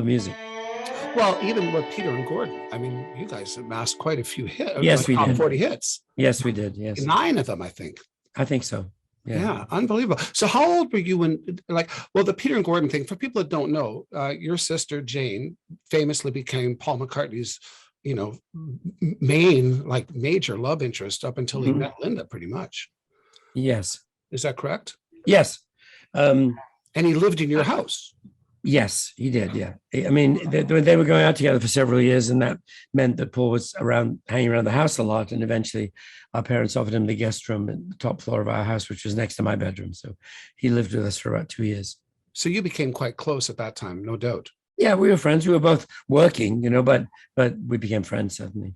music. Well, even with Peter and Gordon, I mean, you guys amassed quite a few hits, Yes, like we top did. 40 hits. Yes, we did. Yes, 9 of them, I think. I think so. Yeah, unbelievable. So how old were you when, like, well, the Peter and Gordon thing, for people that don't know, your sister Jane famously became Paul McCartney's, main, like, major love interest up until he met Linda, pretty much. Yes. Is that correct? Yes. And he lived in your house. Yes, he did. Yeah. I mean, they were going out together for several years, and that meant that Paul was hanging around the house a lot. And eventually our parents offered him the guest room at the top floor of our house, which was next to my bedroom. So he lived with us for about 2 years. So you became quite close at that time, no doubt. Yeah, we were friends. We were both working, but we became friends, certainly.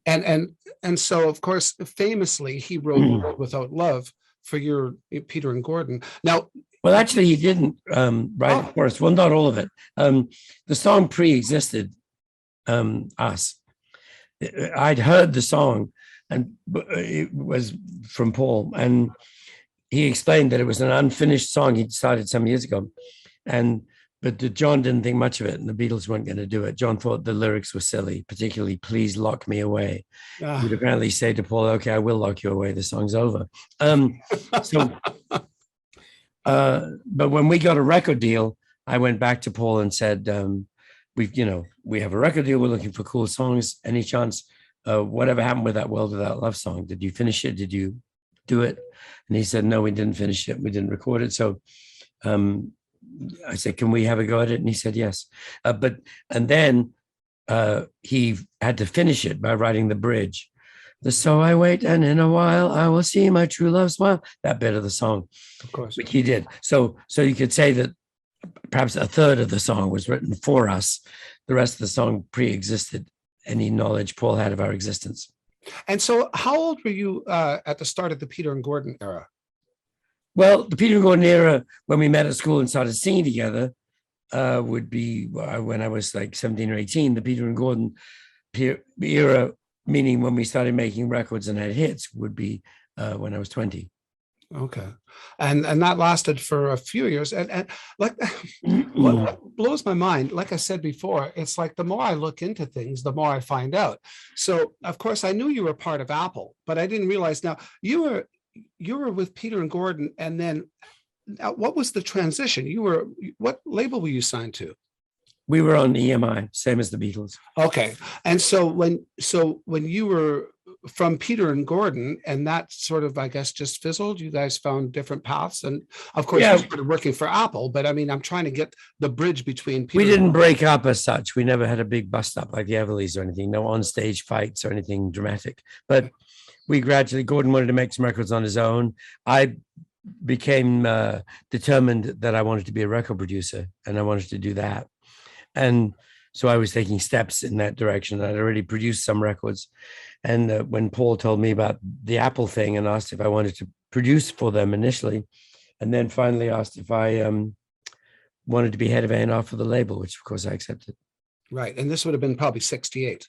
And so, of course, famously, he wrote Without Love for your Peter and Gordon. Now, well, actually, he didn't write it for us. Well, not all of it. The song pre-existed us. I'd heard the song, and it was from Paul, and he explained that it was an unfinished song he'd started some years ago, but John didn't think much of it, and the Beatles weren't going to do it. John thought the lyrics were silly, particularly "Please Lock Me Away." He'd apparently say to Paul, "Okay, I will lock you away. The song's over." But when we got a record deal, I went back to Paul and said, we have a record deal. We're looking for cool songs. Any chance, whatever happened with that World Without Love song? Did you finish it? Did you do it? And he said, no, we didn't finish it. We didn't record it. So I said, can we have a go at it? And he said, yes. And then he had to finish it by writing the bridge. So I wait, and in a while I will see my true love smile. That bit of the song, of course, which he did. So you could say that perhaps a third of the song was written for us. The rest of the song pre-existed any knowledge Paul had of our existence. And so, how old were you at the start of the Peter and Gordon era? Well, the Peter and Gordon era, when we met at school and started singing together, would be when I was like 17 or 18. The Peter and Gordon era, meaning when we started making records and had hits, would be when I was 20. Okay. And that lasted for a few years. And like, what blows my mind, like I said before, it's like the more I look into things, the more I find out. So, of course, I knew you were part of Apple, but I didn't realize now you were with Peter and Gordon. And then what was the transition? What label were you signed to? We were on EMI, same as the Beatles. Okay. And so when you were from Peter and Gordon, and that sort of, I guess, just fizzled, you guys found different paths. And of course, you started working for Apple, but I mean, I'm trying to get the bridge between Peter. We didn't break up as such. We never had a big bust up like the Everleys or anything, no on-stage fights or anything dramatic. But we gradually, Gordon wanted to make some records on his own. I became determined that I wanted to be a record producer, and I wanted to do that. And so I was taking steps in that direction. I'd already produced some records. And when Paul told me about the Apple thing and asked if I wanted to produce for them initially, and then finally asked if I wanted to be head of A&R for the label, which of course I accepted. Right. And this would have been probably 68.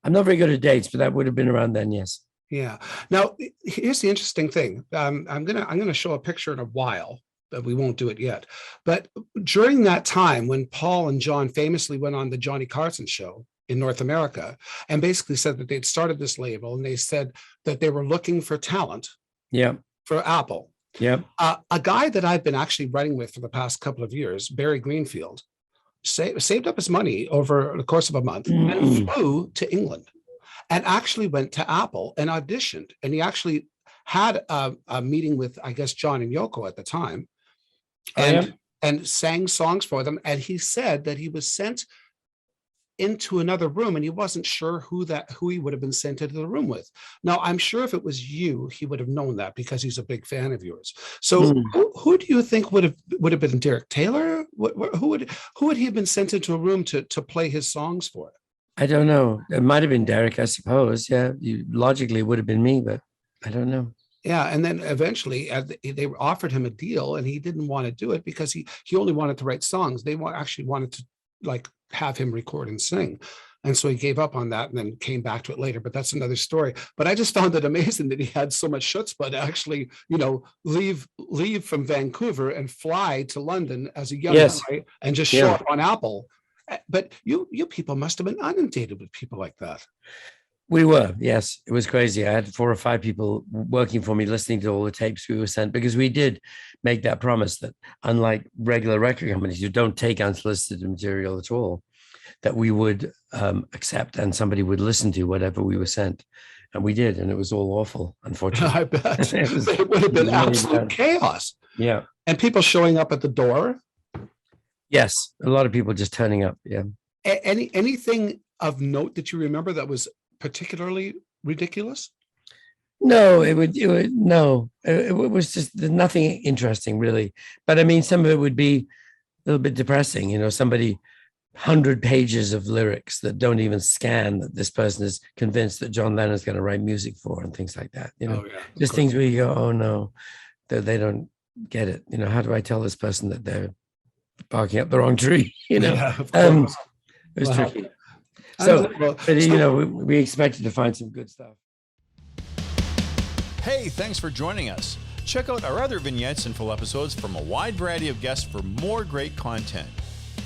I'm not very good at dates, but that would have been around then, yes. Yeah. Now, here's the interesting thing. I'm gonna show a picture in a while. But we won't do it yet. But during that time when Paul and John famously went on the Johnny Carson show in North America and basically said that they'd started this label, and they said that they were looking for talent for Apple. Yeah. A guy that I've been actually writing with for the past couple of years, Barry Greenfield, saved up his money over the course of a month and flew to England and actually went to Apple and auditioned. And he actually had a meeting with, I guess, John and Yoko at the time. And sang songs for them. And he said that he was sent into another room and he wasn't sure who he would have been sent into the room with. Now, I'm sure if it was you, he would have known that because he's a big fan of yours. So who do you think would have been Derek Taylor? Who would he have been sent into a room to play his songs for? I don't know. It might have been Derek, I suppose. Yeah, logically it would have been me, but I don't know. Yeah, and then eventually they offered him a deal, and he didn't want to do it because he only wanted to write songs. They actually wanted to like have him record and sing, and so he gave up on that and then came back to it later. But that's another story. But I just found it amazing that he had so much chutzpah to actually, leave from Vancouver and fly to London as a young guy and just show up on Apple. But you people must have been inundated with people like that. We were, yes. It was crazy. I had 4 or 5 people working for me, listening to all the tapes we were sent, because we did make that promise that, unlike regular record companies who don't take unsolicited material at all, that we would accept and somebody would listen to whatever we were sent. And we did. And it was all awful, unfortunately. I bet. It would have been absolute chaos. Yeah. And people showing up at the door. Yes. A lot of people just turning up. Yeah. Anything of note that you remember that was particularly ridiculous? No, it was just nothing interesting, really. But I mean, some of it would be a little bit depressing. You know, somebody 100 pages of lyrics that don't even scan that this person is convinced that John Lennon's going to write music for, and things like that. You know, just things where you go, oh no, they don't get it. You know, how do I tell this person that they're barking up the wrong tree? You know, it was tricky. So, you know, we expected to find some good stuff. Hey, thanks for joining us. Check out our other vignettes and full episodes from a wide variety of guests for more great content.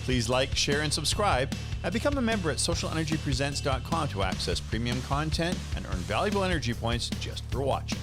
Please like, share, and subscribe, and become a member at SocialNRGpresents.com to access premium content and earn valuable energy points just for watching.